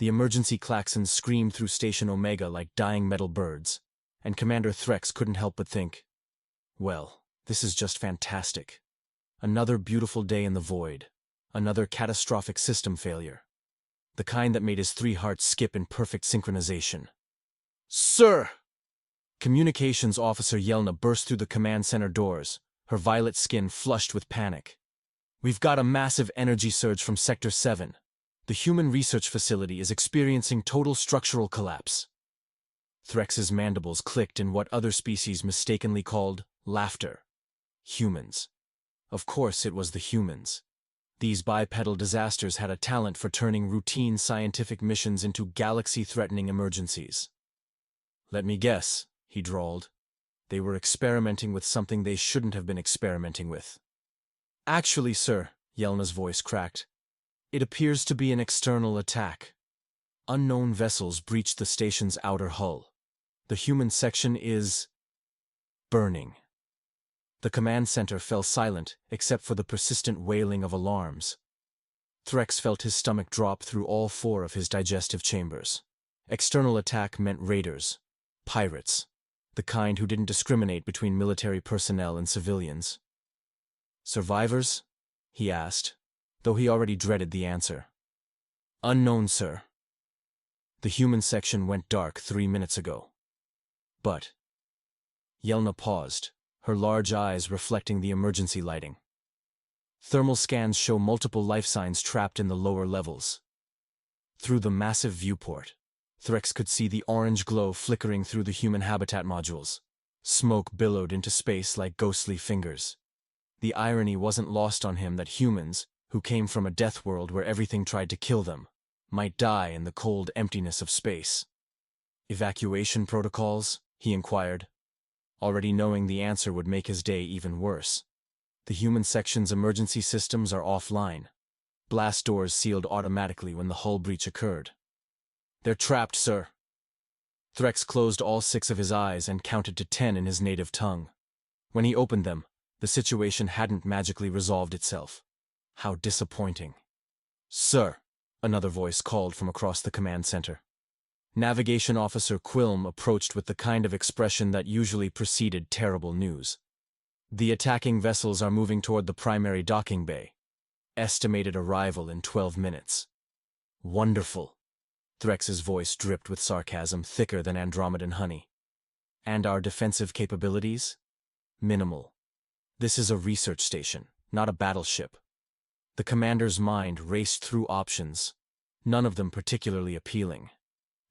The emergency klaxons screamed through Station Omega like dying metal birds, and Commander Threx couldn't help but think, well, this is just fantastic. Another beautiful day in the void. Another catastrophic system failure. The kind that made his 3 hearts skip in perfect synchronization. "Sir!" Communications Officer Yelna burst through the command center doors, her violet skin flushed with panic. "We've got a massive energy surge from Sector 7. The human research facility is experiencing total structural collapse." Threx's mandibles clicked in what other species mistakenly called laughter. Humans. Of course it was the humans. These bipedal disasters had a talent for turning routine scientific missions into galaxy-threatening emergencies. "Let me guess," he drawled. "They were experimenting with something they shouldn't have been experimenting with." "Actually, sir," Yelna's voice cracked, "it appears to be an external attack. Unknown vessels breached the station's outer hull. The human section is burning." The command center fell silent except for the persistent wailing of alarms. Threx felt his stomach drop through all 4 of his digestive chambers. External attack meant raiders, pirates, the kind who didn't discriminate between military personnel and civilians. "Survivors?" he asked, though he already dreaded the answer. "Unknown, sir. The human section went dark 3 minutes ago." "But—" Yelna paused, her large eyes reflecting the emergency lighting. "Thermal scans show multiple life signs trapped in the lower levels." Through the massive viewport, Threx could see the orange glow flickering through the human habitat modules. Smoke billowed into space like ghostly fingers. The irony wasn't lost on him that humans, who came from a death world where everything tried to kill them, might die in the cold emptiness of space. "Evacuation protocols?" he inquired, already knowing the answer would make his day even worse. "The human section's emergency systems are offline. Blast doors sealed automatically when the hull breach occurred." "They're trapped, sir." Threx closed all 6 of his eyes and counted to 10 in his native tongue. When he opened them, the situation hadn't magically resolved itself. How disappointing. "Sir," another voice called from across the command center. Navigation Officer Quilm approached with the kind of expression that usually preceded terrible news. "The attacking vessels are moving toward the primary docking bay. Estimated arrival in 12 minutes. "Wonderful." Threx's voice dripped with sarcasm thicker than Andromedan honey. "And our defensive capabilities? Minimal. This is a research station, not a battleship." The commander's mind raced through options, none of them particularly appealing.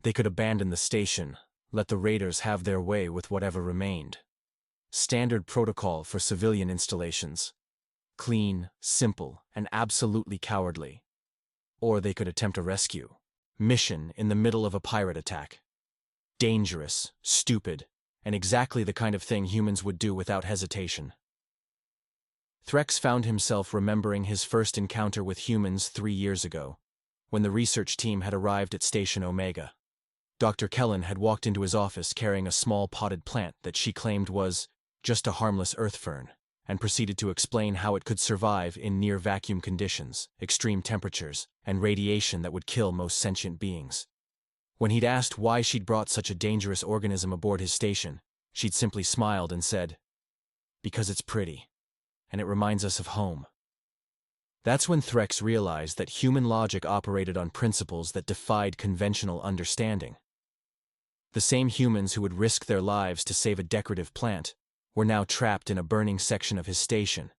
They could abandon the station, let the raiders have their way with whatever remained. Standard protocol for civilian installations. Clean, simple, and absolutely cowardly. Or they could attempt a rescue mission in the middle of a pirate attack. Dangerous, stupid, and exactly the kind of thing humans would do without hesitation. Threx found himself remembering his first encounter with humans 3 years ago, when the research team had arrived at Station Omega. Dr. Kellen had walked into his office carrying a small potted plant that she claimed was just a harmless earth fern, and proceeded to explain how it could survive in near-vacuum conditions, extreme temperatures, and radiation that would kill most sentient beings. When he'd asked why she'd brought such a dangerous organism aboard his station, she'd simply smiled and said, "Because it's pretty, and it reminds us of home." That's when Threx realized that human logic operated on principles that defied conventional understanding. The same humans who would risk their lives to save a decorative plant were now trapped in a burning section of his station,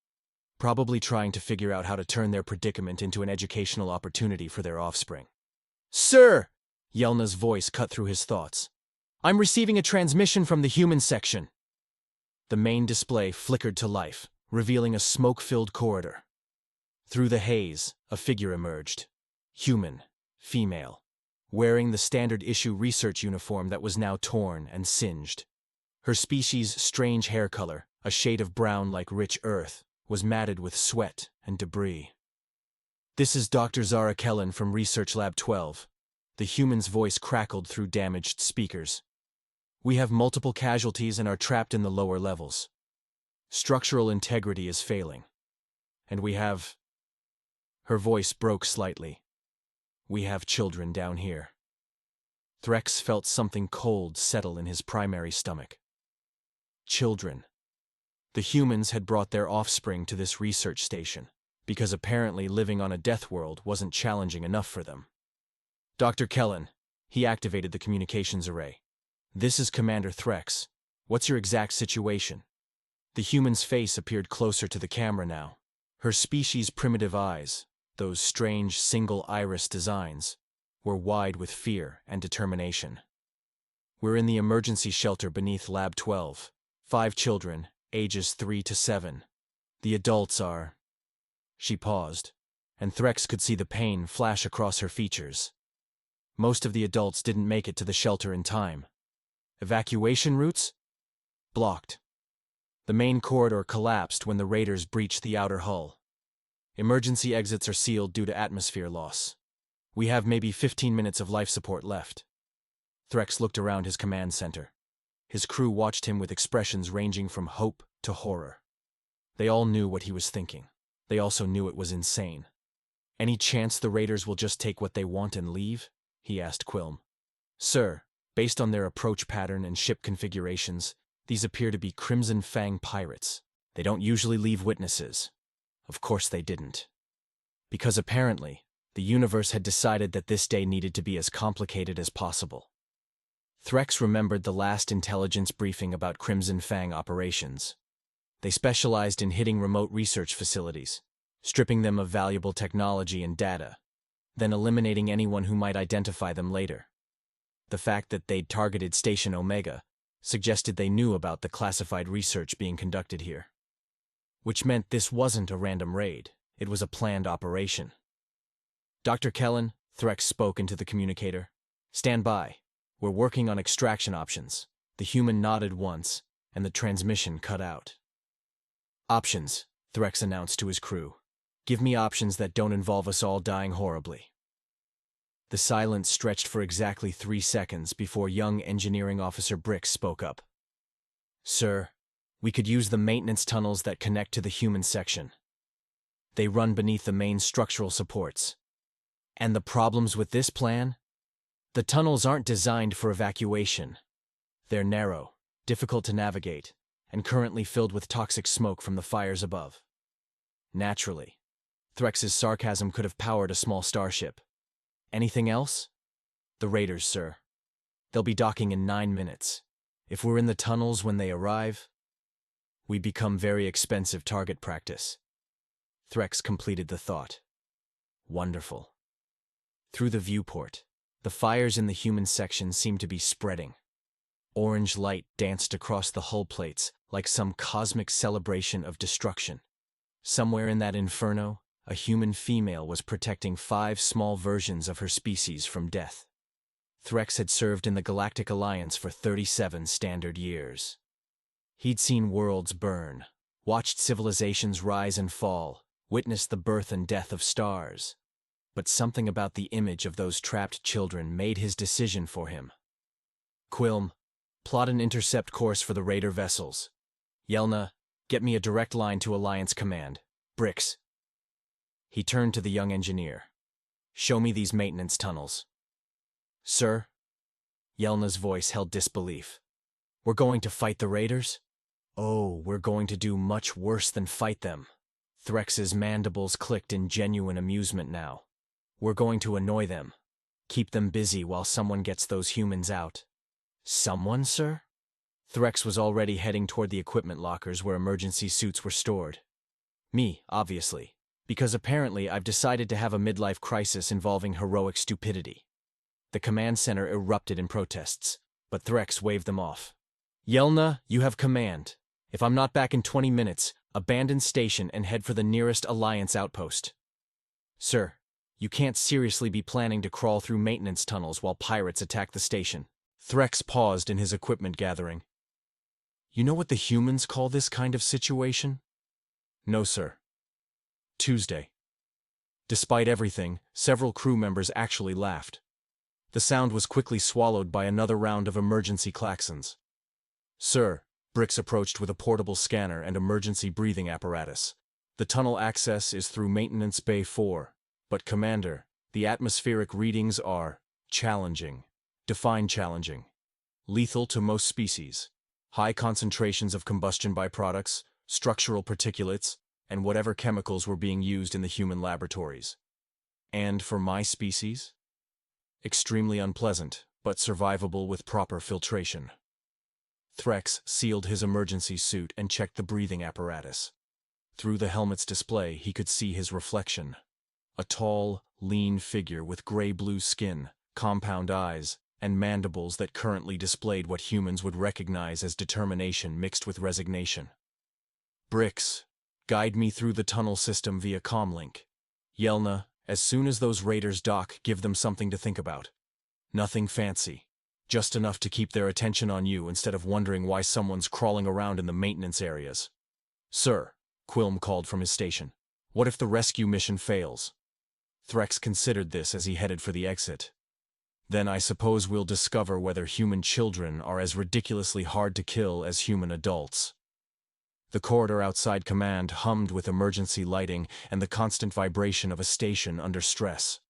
probably trying to figure out how to turn their predicament into an educational opportunity for their offspring. "Sir!" Yelna's voice cut through his thoughts. "I'm receiving a transmission from the human section." The main display flickered to life, revealing a smoke-filled corridor. Through the haze, a figure emerged. Human, female, wearing the standard-issue research uniform that was now torn and singed. Her species' strange hair color, a shade of brown like rich earth, was matted with sweat and debris. "This is Dr. Zara Kellen from Research Lab 12. The human's voice crackled through damaged speakers. "We have multiple casualties and are trapped in the lower levels. Structural integrity is failing. And we have—" Her voice broke slightly. We have children down here. Threx felt something cold settle in his primary stomach. Children. The humans had brought their offspring to this research station, because apparently living on a death world wasn't challenging enough for them. Dr. Kellen, he activated the communications array. This is Commander Threx. What's your exact situation? The human's face appeared closer to the camera now. Her species' primitive eyes, those strange single-iris designs, were wide with fear and determination. We're in the emergency shelter beneath Lab 12. 5 children, ages 3 to 7. The adults are... She paused, and Threx could see the pain flash across her features. Most of the adults didn't make it to the shelter in time. Evacuation routes? Blocked. The main corridor collapsed when the raiders breached the outer hull. Emergency exits are sealed due to atmosphere loss. We have maybe 15 minutes of life support left. Threx looked around his command center. His crew watched him with expressions ranging from hope to horror. They all knew what he was thinking. They also knew it was insane. Any chance the raiders will just take what they want and leave? He asked Quilm. Sir, based on their approach pattern and ship configurations, these appear to be Crimson Fang pirates. They don't usually leave witnesses. Of course they didn't. Because apparently, the universe had decided that this day needed to be as complicated as possible. Threx remembered the last intelligence briefing about Crimson Fang operations. They specialized in hitting remote research facilities, stripping them of valuable technology and data, then eliminating anyone who might identify them later. The fact that they'd targeted Station Omega suggested they knew about the classified research being conducted here. Which meant this wasn't a random raid, it was a planned operation. Dr. Kellen, Threx spoke into the communicator. Stand by. We're working on extraction options. The human nodded once, and the transmission cut out. Options, Threx announced to his crew. Give me options that don't involve us all dying horribly. The silence stretched for exactly 3 seconds before young engineering officer Brix spoke up. Sir, we could use the maintenance tunnels that connect to the human section. They run beneath the main structural supports. And the problems with this plan? The tunnels aren't designed for evacuation. They're narrow, difficult to navigate, and currently filled with toxic smoke from the fires above. Naturally, Threx's sarcasm could have powered a small starship. Anything else? The raiders, sir. They'll be docking in 9 minutes. If we're in the tunnels when they arrive, we become very expensive target practice. Threx completed the thought. Wonderful. Through the viewport, the fires in the human section seemed to be spreading. Orange light danced across the hull plates like some cosmic celebration of destruction. Somewhere in that inferno, a human female was protecting 5 small versions of her species from death. Threx had served in the Galactic Alliance for 37 standard years. He'd seen worlds burn, watched civilizations rise and fall, witnessed the birth and death of stars. But something about the image of those trapped children made his decision for him. Quilm, plot an intercept course for the raider vessels. Yelna, get me a direct line to Alliance Command. Brix. He turned to the young engineer. Show me these maintenance tunnels. Sir? Yelna's voice held disbelief. We're going to fight the raiders? Oh, we're going to do much worse than fight them. Threx's mandibles clicked in genuine amusement now. We're going to annoy them. Keep them busy while someone gets those humans out. Someone, sir? Threx was already heading toward the equipment lockers where emergency suits were stored. Me, obviously, because apparently I've decided to have a midlife crisis involving heroic stupidity. The command center erupted in protests, but Threx waved them off. Yelna, you have command. If I'm not back in 20 minutes, abandon station and head for the nearest Alliance outpost. Sir, you can't seriously be planning to crawl through maintenance tunnels while pirates attack the station. Threx paused in his equipment gathering. You know what the humans call this kind of situation? No, sir. Tuesday. Despite everything, several crew members actually laughed. The sound was quickly swallowed by another round of emergency klaxons. Sir, Brix approached with a portable scanner and emergency breathing apparatus. The tunnel access is through Maintenance Bay 4. But Commander, The atmospheric readings are challenging. Define challenging. Lethal to most species. High concentrations of combustion byproducts, structural particulates, and whatever chemicals were being used in the human laboratories. And for my species? Extremely unpleasant, but survivable with proper filtration. Threx sealed his emergency suit and checked the breathing apparatus. Through the helmet's display, he could see his reflection. A tall, lean figure with gray-blue skin, compound eyes, and mandibles that currently displayed what humans would recognize as determination mixed with resignation. Brix, guide me through the tunnel system via comlink. Yelna, as soon as those raiders dock, give them something to think about. Nothing fancy. Just enough to keep their attention on you instead of wondering why someone's crawling around in the maintenance areas. Sir, Quilm called from his station. What if the rescue mission fails? Threx considered this as he headed for the exit. Then I suppose we'll discover whether human children are as ridiculously hard to kill as human adults. The corridor outside command hummed with emergency lighting and the constant vibration of a station under stress.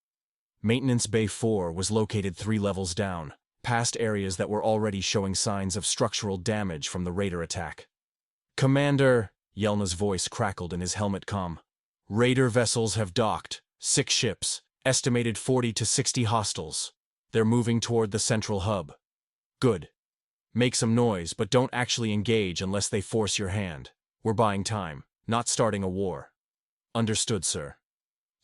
Maintenance Bay 4 was located 3 levels down, past areas that were already showing signs of structural damage from the raider attack. Commander, Yelna's voice crackled in his helmet comm. Raider vessels have docked. 6 ships, estimated 40 to 60 hostiles. They're moving toward the central hub. Good. Make some noise, but don't actually engage unless they force your hand. We're buying time, not starting a war. Understood, sir.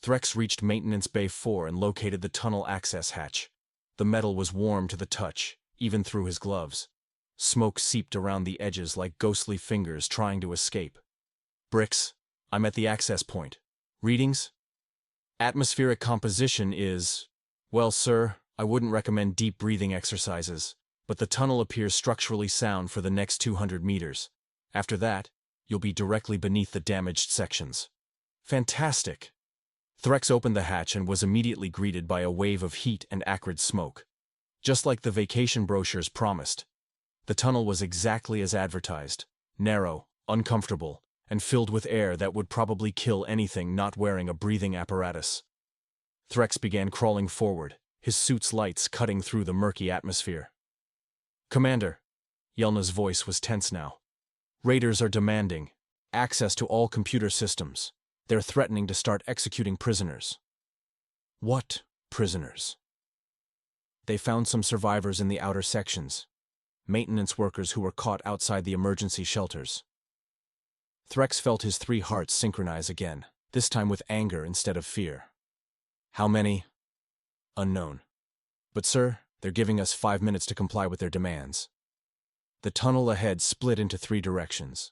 Threx reached Maintenance Bay 4 and located the tunnel access hatch. The metal was warm to the touch, even through his gloves. Smoke seeped around the edges like ghostly fingers trying to escape. Brix, I'm at the access point. Readings? Atmospheric composition is... Well, sir, I wouldn't recommend deep breathing exercises, but the tunnel appears structurally sound for the next 200 meters. After that, you'll be directly beneath the damaged sections. Fantastic! Threx opened the hatch and was immediately greeted by a wave of heat and acrid smoke. Just like the vacation brochures promised, the tunnel was exactly as advertised, narrow, uncomfortable, and filled with air that would probably kill anything not wearing a breathing apparatus. Threx began crawling forward, his suit's lights cutting through the murky atmosphere. Commander, Yelna's voice was tense now. Raiders are demanding access to all computer systems. They're threatening to start executing prisoners. What prisoners? They found some survivors in the outer sections, maintenance workers who were caught outside the emergency shelters. Threx felt his 3 hearts synchronize again, this time with anger instead of fear. How many? Unknown. But sir, they're giving us 5 minutes to comply with their demands. The tunnel ahead split into 3 directions.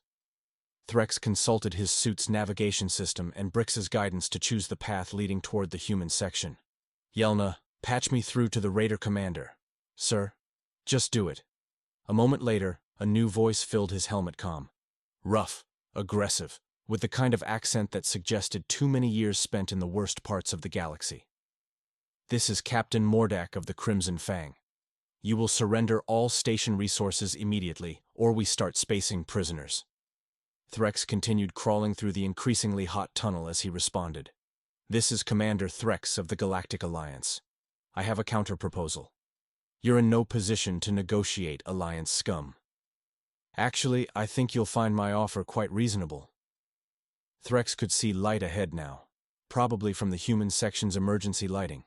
Threx consulted his suit's navigation system and Brix's guidance to choose the path leading toward the human section. Yelna, patch me through to the raider commander. Sir, just do it. A moment later, a new voice filled his helmet comm. Rough, aggressive, with the kind of accent that suggested too many years spent in the worst parts of the galaxy. This is Captain Mordak of the Crimson Fang. You will surrender all station resources immediately, or we start spacing prisoners. Threx continued crawling through the increasingly hot tunnel as he responded. This is Commander Threx of the Galactic Alliance. I have a counter-proposal. You're in no position to negotiate Alliance scum. Actually, I think you'll find my offer quite reasonable. Threx could see light ahead now, probably from the human section's emergency lighting.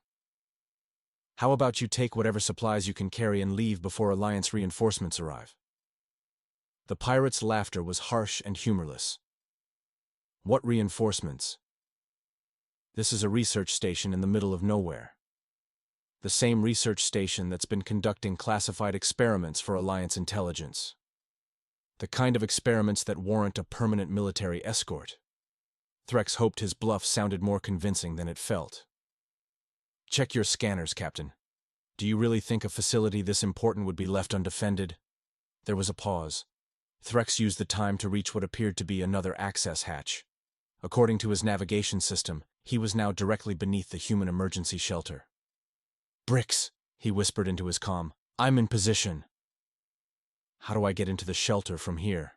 How about you take whatever supplies you can carry and leave before Alliance reinforcements arrive? The pirate's laughter was harsh and humorless. What reinforcements? This is a research station in the middle of nowhere. The same research station that's been conducting classified experiments for Alliance intelligence. The kind of experiments that warrant a permanent military escort. Threx hoped his bluff sounded more convincing than it felt. Check your scanners, Captain. Do you really think a facility this important would be left undefended? There was a pause. Threx used the time to reach what appeared to be another access hatch. According to his navigation system, he was now directly beneath the human emergency shelter. Brix, he whispered into his comm. I'm in position. How do I get into the shelter from here?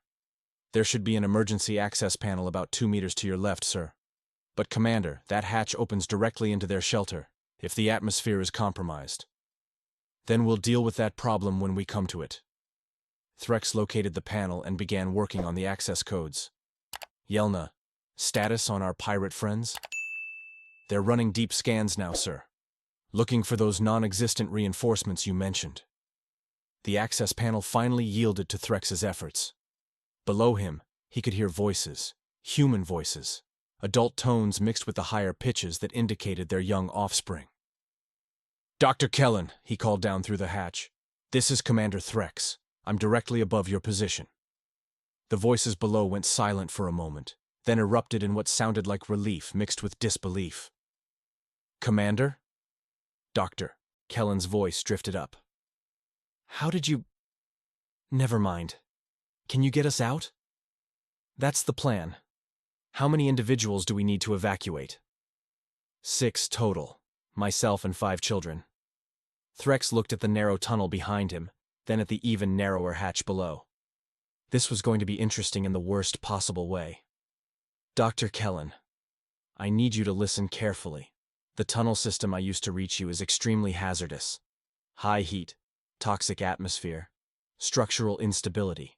There should be an emergency access panel about 2 meters to your left, sir. But Commander, that hatch opens directly into their shelter. if the atmosphere is compromised. Then we'll deal with that problem when we come to it. Threx located the panel and began working on the access codes. Yelna, status on our pirate friends? They're running deep scans now, sir. Looking for those non-existent reinforcements you mentioned. The access panel finally yielded to Threx's efforts. Below him, he could hear voices, human voices, adult tones mixed with the higher pitches that indicated their young offspring. Dr. Kellen, he called down through the hatch. This is Commander Threx. I'm directly above your position. The voices below went silent for a moment, then erupted in what sounded like relief mixed with disbelief. Commander? Doctor, Kellen's voice drifted up. How did you… Never mind. Can you get us out? That's the plan. How many individuals do we need to evacuate? 6 total, myself and 5 children. Threx looked at the narrow tunnel behind him, then at the even narrower hatch below. This was going to be interesting in the worst possible way. Dr. Kellen, I need you to listen carefully. The tunnel system I used to reach you is extremely hazardous. High heat, toxic atmosphere, structural instability.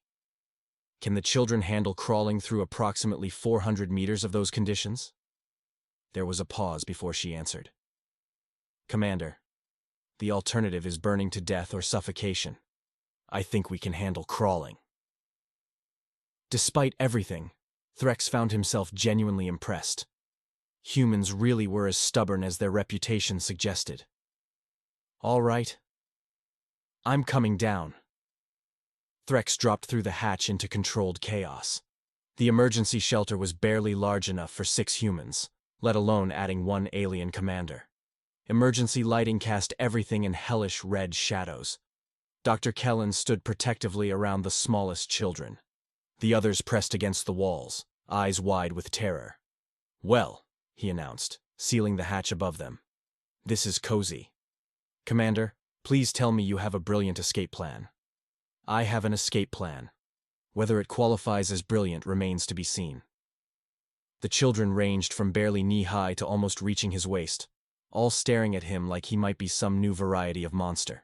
Can the children handle crawling through approximately 400 meters of those conditions? There was a pause before she answered. Commander, the alternative is burning to death or suffocation. I think we can handle crawling. Despite everything, Threx found himself genuinely impressed. Humans really were as stubborn as their reputation suggested. All right. I'm coming down. Threx dropped through the hatch into controlled chaos. The emergency shelter was barely large enough for 6 humans, let alone adding 1 alien commander. Emergency lighting cast everything in hellish red shadows. Dr. Kellen stood protectively around the smallest children. The others pressed against the walls, eyes wide with terror. Well, he announced, sealing the hatch above them. This is cozy. Commander, please tell me you have a brilliant escape plan. I have an escape plan. Whether it qualifies as brilliant remains to be seen. The children ranged from barely knee-high to almost reaching his waist, all staring at him like he might be some new variety of monster.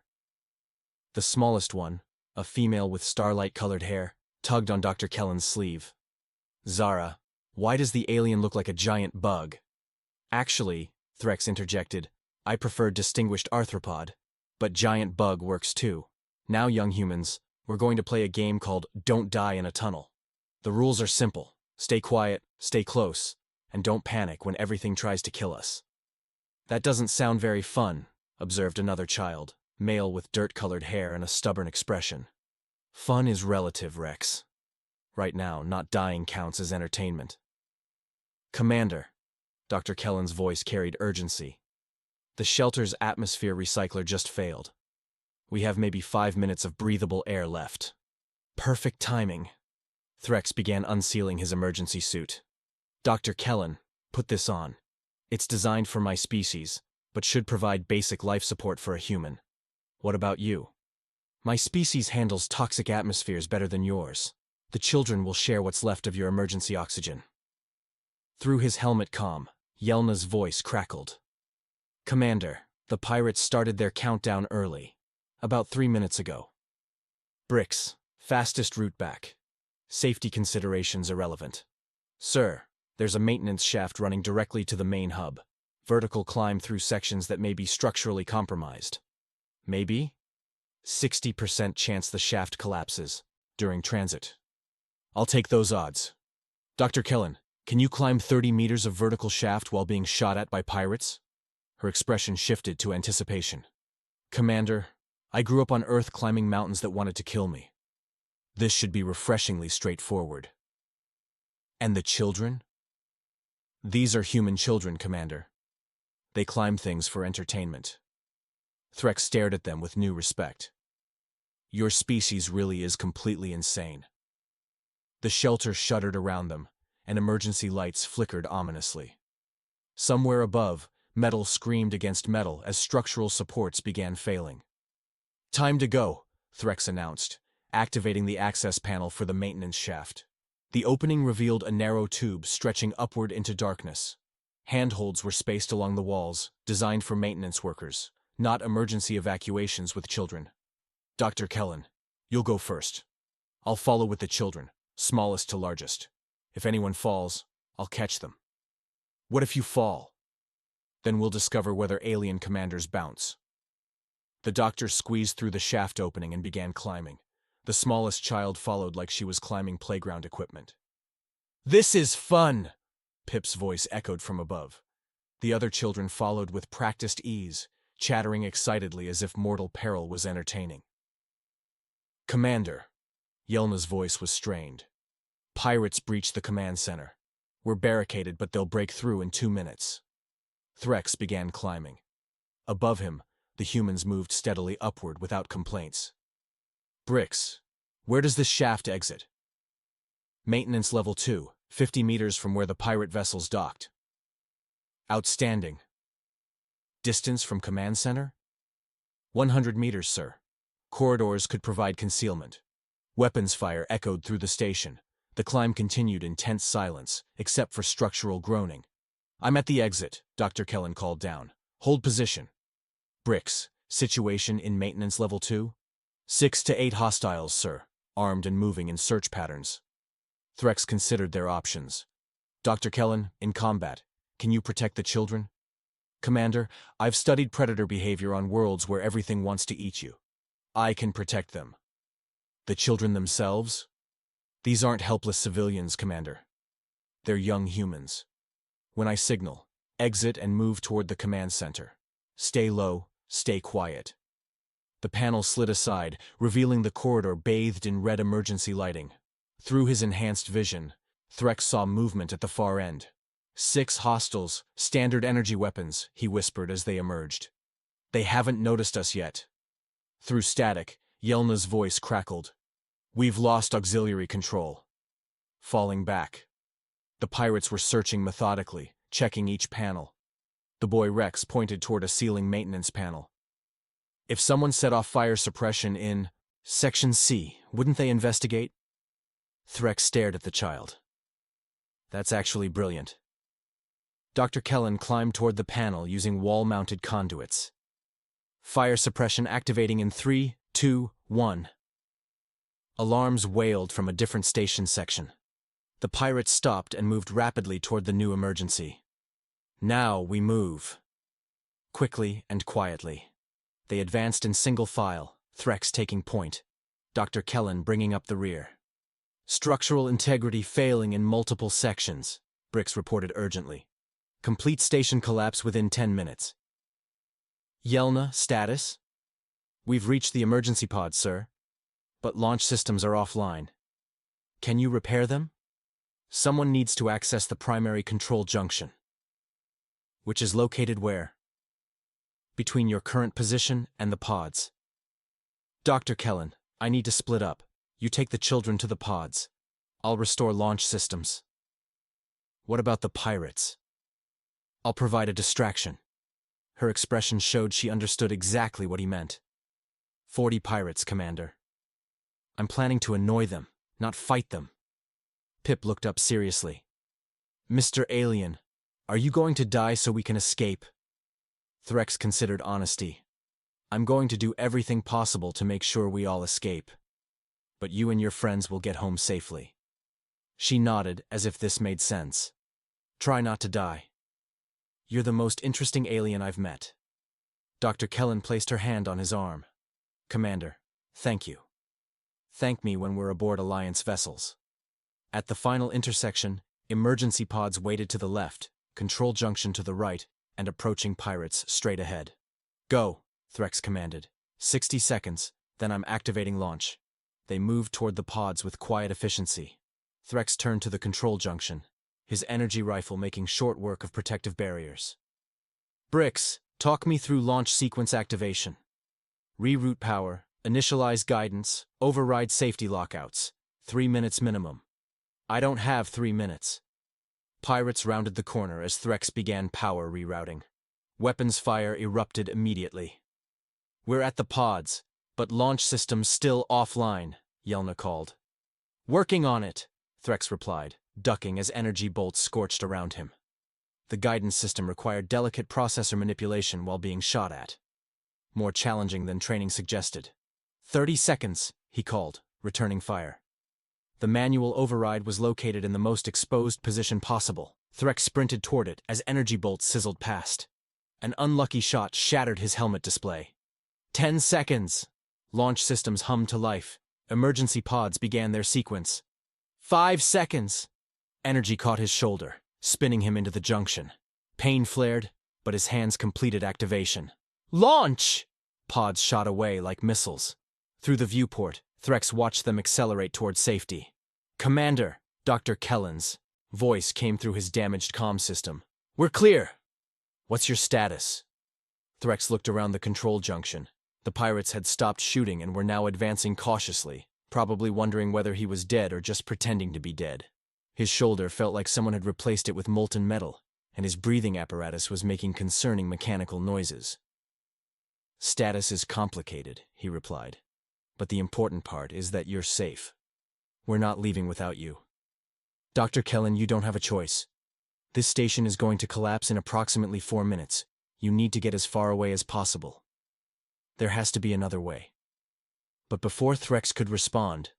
The smallest one, a female with starlight-colored hair, tugged on Dr. Kellen's sleeve. Zara, why does the alien look like a giant bug? Actually, Threx interjected, I prefer distinguished arthropod, but giant bug works too. Now, young humans, we're going to play a game called Don't Die in a Tunnel. The rules are simple. Stay quiet, stay close, and don't panic when everything tries to kill us. That doesn't sound very fun, observed another child, male with dirt-colored hair and a stubborn expression. Fun is relative, Rex. Right now, not dying counts as entertainment. Commander, Dr. Kellen's voice carried urgency. The shelter's atmosphere recycler just failed. We have maybe 5 minutes of breathable air left. Perfect timing. Threx began unsealing his emergency suit. Dr. Kellen, put this on. It's designed for my species, but should provide basic life support for a human. What about you? My species handles toxic atmospheres better than yours. The children will share what's left of your emergency oxygen. Through his helmet comm, Yelna's voice crackled. Commander, the pirates started their countdown early. About 3 minutes ago. Bricks, fastest route back. Safety considerations irrelevant. Sir, there's a maintenance shaft running directly to the main hub. Vertical climb through sections that may be structurally compromised. Maybe? 60% chance the shaft collapses during transit. I'll take those odds. Dr. Kellen, can you climb 30 meters of vertical shaft while being shot at by pirates? Her expression shifted to anticipation. Commander, I grew up on Earth climbing mountains that wanted to kill me. This should be refreshingly straightforward. And the children? These are human children, Commander. They climb things for entertainment. Threx stared at them with new respect. Your species really is completely insane. The shelter shuddered around them, and emergency lights flickered ominously. Somewhere above, metal screamed against metal as structural supports began failing. Time to go, Threx announced, activating the access panel for the maintenance shaft. The opening revealed a narrow tube stretching upward into darkness. Handholds were spaced along the walls, designed for maintenance workers, not emergency evacuations with children. Dr. Kellen, you'll go first. I'll follow with the children, smallest to largest. If anyone falls, I'll catch them. What if you fall? Then we'll discover whether alien commanders bounce. The doctor squeezed through the shaft opening and began climbing. The smallest child followed like she was climbing playground equipment. This is fun! Pip's voice echoed from above. The other children followed with practiced ease, chattering excitedly as if mortal peril was entertaining. Commander. Yelna's voice was strained. Pirates breached the command center. We're barricaded, but they'll break through in 2 minutes. Threx began climbing. Above him, the humans moved steadily upward without complaints. Bricks, where does this shaft exit? Maintenance level 2, 50 meters from where the pirate vessels docked. Outstanding. Distance from command center? 100 meters, sir. Corridors could provide concealment. Weapons fire echoed through the station. The climb continued in tense silence, except for structural groaning. I'm at the exit, Dr. Kellen called down. Hold position. Bricks, situation in maintenance level 2? 6 to 8 hostiles, sir, armed and moving in search patterns. Threx considered their options. Dr. Kellen, in combat, can you protect the children? Commander, I've studied predator behavior on worlds where everything wants to eat you. I can protect them. The children themselves? These aren't helpless civilians, Commander. They're young humans. When I signal, exit and move toward the command center. Stay low, stay quiet. The panel slid aside, revealing the corridor bathed in red emergency lighting. Through his enhanced vision, Threx saw movement at the far end. 6 hostiles, standard energy weapons, he whispered as they emerged. They haven't noticed us yet. Through static, Yelna's voice crackled. We've lost auxiliary control. Falling back. The pirates were searching methodically, checking each panel. The boy Rex pointed toward a ceiling maintenance panel. If someone set off fire suppression in Section C, wouldn't they investigate? Threx stared at the child. That's actually brilliant. Dr. Kellen climbed toward the panel using wall-mounted conduits. Fire suppression activating in 3, 2, 1. Alarms wailed from a different station section. The pirates stopped and moved rapidly toward the new emergency. Now we move. Quickly and quietly. They advanced in single file, Threx taking point, Dr. Kellen bringing up the rear. Structural integrity failing in multiple sections, Bricks reported urgently. Complete station collapse within 10 minutes. Yelna, status? We've reached the emergency pod, sir. But launch systems are offline. Can you repair them? Someone needs to access the primary control junction. Which is located where? Between your current position and the pods. Dr. Kellen, I need to split up. You take the children to the pods. I'll restore launch systems. What about the pirates? I'll provide a distraction. Her expression showed she understood exactly what he meant. 40 pirates, Commander. I'm planning to annoy them, not fight them. Pip looked up seriously. Mr. Alien, are you going to die so we can escape? Threx considered honesty. I'm going to do everything possible to make sure we all escape. But you and your friends will get home safely. She nodded as if this made sense. Try not to die. You're the most interesting alien I've met. Dr. Kellen placed her hand on his arm. Commander, thank you. Thank me when we're aboard Alliance vessels. At the final intersection, emergency pods waited to the left, control junction to the right, and approaching pirates straight ahead. Go, Threx commanded. 60 seconds, then I'm activating launch. They moved toward the pods with quiet efficiency. Threx turned to the control junction, his energy rifle making short work of protective barriers. Bricks, talk me through launch sequence activation. Reroute power, initialize guidance, override safety lockouts. 3 minutes minimum. I don't have 3 minutes. Pirates rounded the corner as Threx began power rerouting. Weapons fire erupted immediately. We're at the pods, but launch systems still offline, Yelna called. Working on it, Threx replied, ducking as energy bolts scorched around him. The guidance system required delicate processor manipulation while being shot at. More challenging than training suggested. 30 seconds, he called, returning fire. The manual override was located in the most exposed position possible. Threx sprinted toward it as energy bolts sizzled past. An unlucky shot shattered his helmet display. 10 seconds! Launch systems hummed to life. Emergency pods began their sequence. 5 seconds! Energy caught his shoulder, spinning him into the junction. Pain flared, but his hands completed activation. Launch! Pods shot away like missiles. Through the viewport, Threx watched them accelerate toward safety. Commander, Dr. Kellen's voice came through his damaged comm system. We're clear! What's your status? Threx looked around the control junction. The pirates had stopped shooting and were now advancing cautiously, probably wondering whether he was dead or just pretending to be dead. His shoulder felt like someone had replaced it with molten metal, and his breathing apparatus was making concerning mechanical noises. Status is complicated, he replied. But the important part is that you're safe. We're not leaving without you. Dr. Kellen, you don't have a choice. This station is going to collapse in approximately 4 minutes. You need to get as far away as possible. There has to be another way. But before Threx could respond,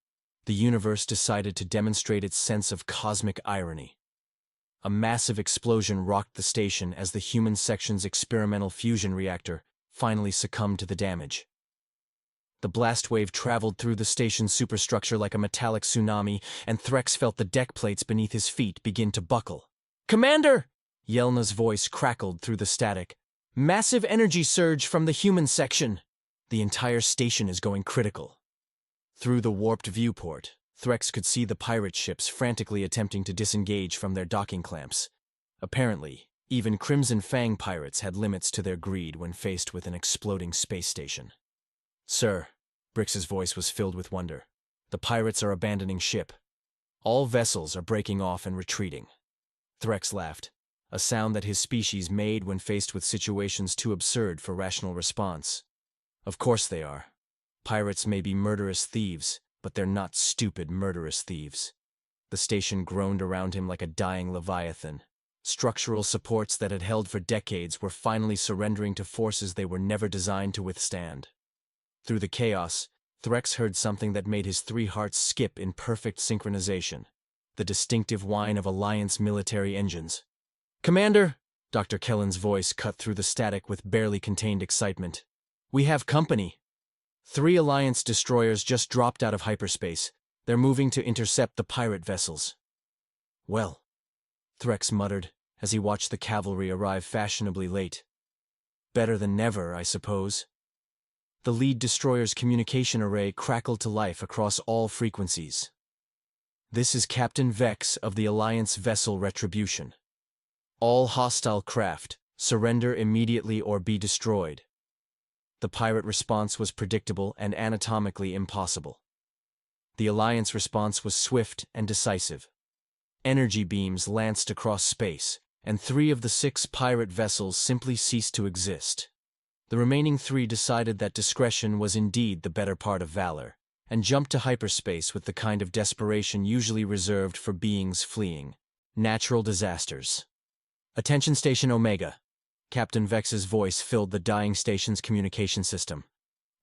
the universe decided to demonstrate its sense of cosmic irony. A massive explosion rocked the station as the human section's experimental fusion reactor finally succumbed to the damage. The blast wave traveled through the station's superstructure like a metallic tsunami, and Threx felt the deck plates beneath his feet begin to buckle. Commander! Yelna's voice crackled through the static. Massive energy surge from the human section. The entire station is going critical. Through the warped viewport, Threx could see the pirate ships frantically attempting to disengage from their docking clamps. Apparently, even Crimson Fang pirates had limits to their greed when faced with an exploding space station. Sir, Brix's voice was filled with wonder. The pirates are abandoning ship. All vessels are breaking off and retreating. Threx laughed, a sound that his species made when faced with situations too absurd for rational response. Of course they are. Pirates may be murderous thieves, but they're not stupid murderous thieves. The station groaned around him like a dying leviathan. Structural supports that had held for decades were finally surrendering to forces they were never designed to withstand. Through the chaos, Threx heard something that made his 3 hearts skip in perfect synchronization. The distinctive whine of Alliance military engines. Commander! Dr. Kellen's voice cut through the static with barely contained excitement. We have company. 3 Alliance destroyers just dropped out of hyperspace. They're moving to intercept the pirate vessels. Well, Threx muttered as he watched the cavalry arrive fashionably late. Better than never, I suppose. The lead destroyer's communication array crackled to life across all frequencies. This is Captain Vex of the Alliance vessel Retribution. All hostile craft, surrender immediately or be destroyed. The pirate response was predictable and anatomically impossible. The Alliance response was swift and decisive. Energy beams lanced across space, and 3 of the 6 pirate vessels simply ceased to exist. The remaining 3 decided that discretion was indeed the better part of valor, and jumped to hyperspace with the kind of desperation usually reserved for beings fleeing. Natural disasters. Attention Station Omega. Captain Vex's voice filled the dying station's communication system.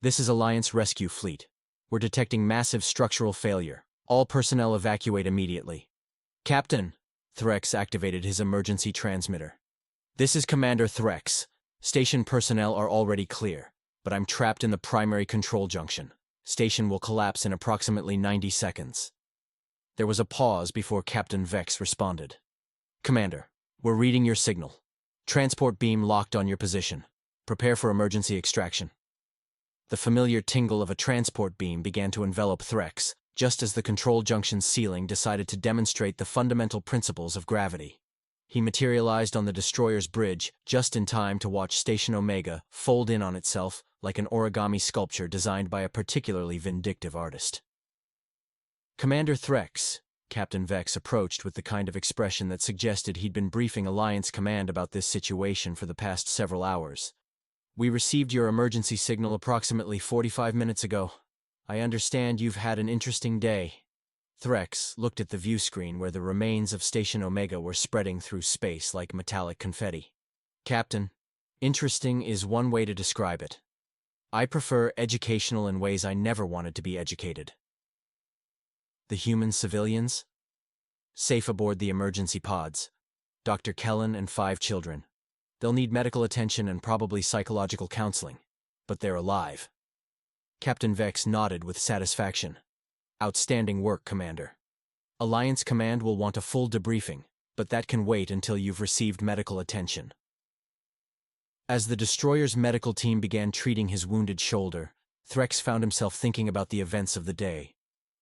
This is Alliance Rescue Fleet. We're detecting massive structural failure. All personnel evacuate immediately. Captain! Threx activated his emergency transmitter. This is Commander Threx. Station personnel are already clear, but I'm trapped in the primary control junction. Station will collapse in approximately 90 seconds. There was a pause before Captain Vex responded. Commander, we're reading your signal. Transport beam locked on your position. Prepare for emergency extraction. The familiar tingle of a transport beam began to envelop Threx, just as the control junction's ceiling decided to demonstrate the fundamental principles of gravity. He materialized on the destroyer's bridge just in time to watch Station Omega fold in on itself like an origami sculpture designed by a particularly vindictive artist. Commander Threx, Captain Vex approached with the kind of expression that suggested he'd been briefing Alliance Command about this situation for the past several hours. We received your emergency signal approximately 45 minutes ago. I understand you've had an interesting day. Threx looked at the view screen where the remains of Station Omega were spreading through space like metallic confetti. Captain, interesting is one way to describe it. I prefer educational in ways I never wanted to be educated. The human civilians? Safe aboard the emergency pods. Dr. Kellen and 5 children. They'll need medical attention and probably psychological counseling, but they're alive. Captain Vex nodded with satisfaction. Outstanding work, Commander. Alliance Command will want a full debriefing, but that can wait until you've received medical attention. As the destroyer's medical team began treating his wounded shoulder, Threx found himself thinking about the events of the day.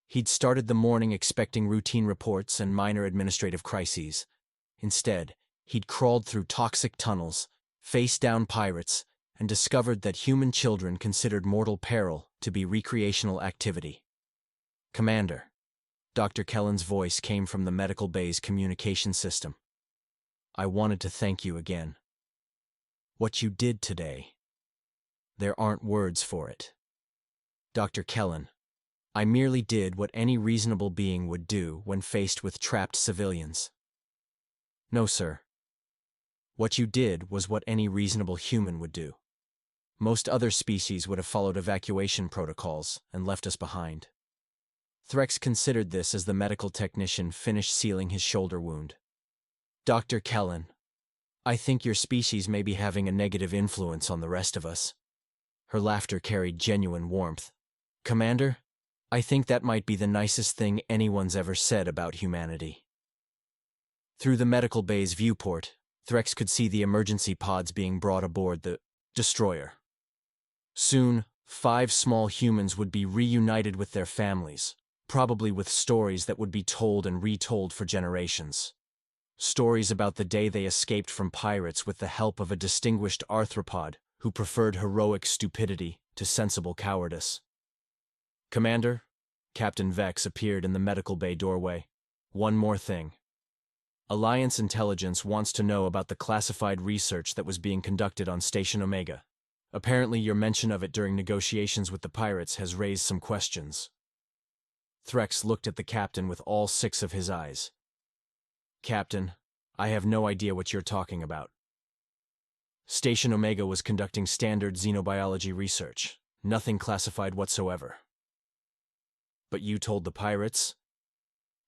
He'd started the morning expecting routine reports and minor administrative crises. Instead, he'd crawled through toxic tunnels, faced down pirates, and discovered that human children considered mortal peril to be recreational activity. Commander. Dr. Kellen's voice came from the medical bay's communication system. I wanted to thank you again. What you did today. There aren't words for it. Dr. Kellen. I merely did what any reasonable being would do when faced with trapped civilians. No, sir. What you did was what any reasonable human would do. Most other species would have followed evacuation protocols and left us behind. Threx considered this as the medical technician finished sealing his shoulder wound. Dr. Kellen, I think your species may be having a negative influence on the rest of us. Her laughter carried genuine warmth. Commander, I think that might be the nicest thing anyone's ever said about humanity. Through the medical bay's viewport, Threx could see the emergency pods being brought aboard the destroyer. Soon, 5 small humans would be reunited with their families, probably with stories that would be told and retold for generations. Stories about the day they escaped from pirates with the help of a distinguished arthropod who preferred heroic stupidity to sensible cowardice. Commander, Captain Vex appeared in the medical bay doorway. One more thing. Alliance intelligence wants to know about the classified research that was being conducted on Station Omega. Apparently your mention of it during negotiations with the pirates has raised some questions. Threx looked at the captain with all 6 of his eyes. Captain, I have no idea what you're talking about. Station Omega was conducting standard xenobiology research, nothing classified whatsoever. But you told the pirates?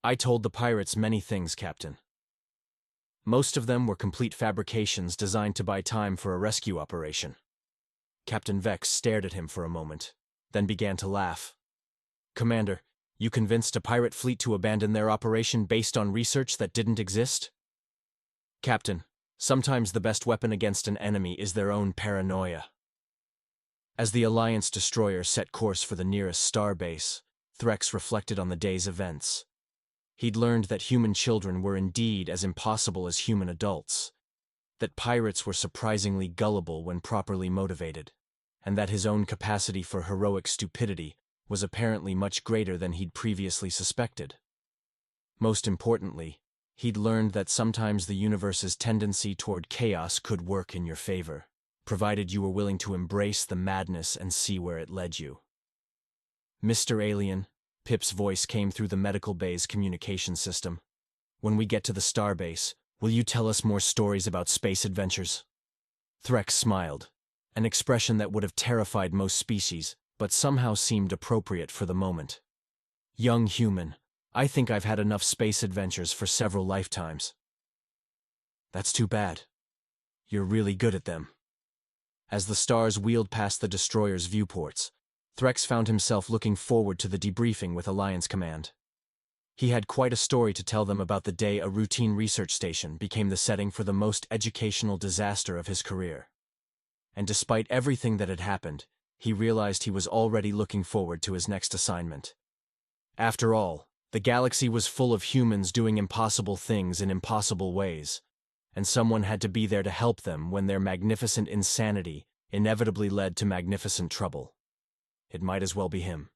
I told the pirates many things, Captain. Most of them were complete fabrications designed to buy time for a rescue operation. Captain Vex stared at him for a moment, then began to laugh. Commander, you convinced a pirate fleet to abandon their operation based on research that didn't exist? Captain, sometimes the best weapon against an enemy is their own paranoia. As the Alliance destroyer set course for the nearest star base, Threx reflected on the day's events. He'd learned that human children were indeed as impossible as human adults, that pirates were surprisingly gullible when properly motivated, and that his own capacity for heroic stupidity was apparently much greater than he'd previously suspected. Most importantly, he'd learned that sometimes the universe's tendency toward chaos could work in your favor, provided you were willing to embrace the madness and see where it led you. Mr. Alien, Pip's voice came through the medical bay's communication system. When we get to the starbase, will you tell us more stories about space adventures? Threx smiled, an expression that would have terrified most species, but somehow seemed appropriate for the moment. Young human, I think I've had enough space adventures for several lifetimes. That's too bad. You're really good at them. As the stars wheeled past the destroyer's viewports, Threx found himself looking forward to the debriefing with Alliance Command. He had quite a story to tell them about the day a routine research station became the setting for the most educational disaster of his career. And despite everything that had happened, he realized he was already looking forward to his next assignment. After all, the galaxy was full of humans doing impossible things in impossible ways, and someone had to be there to help them when their magnificent insanity inevitably led to magnificent trouble. It might as well be him.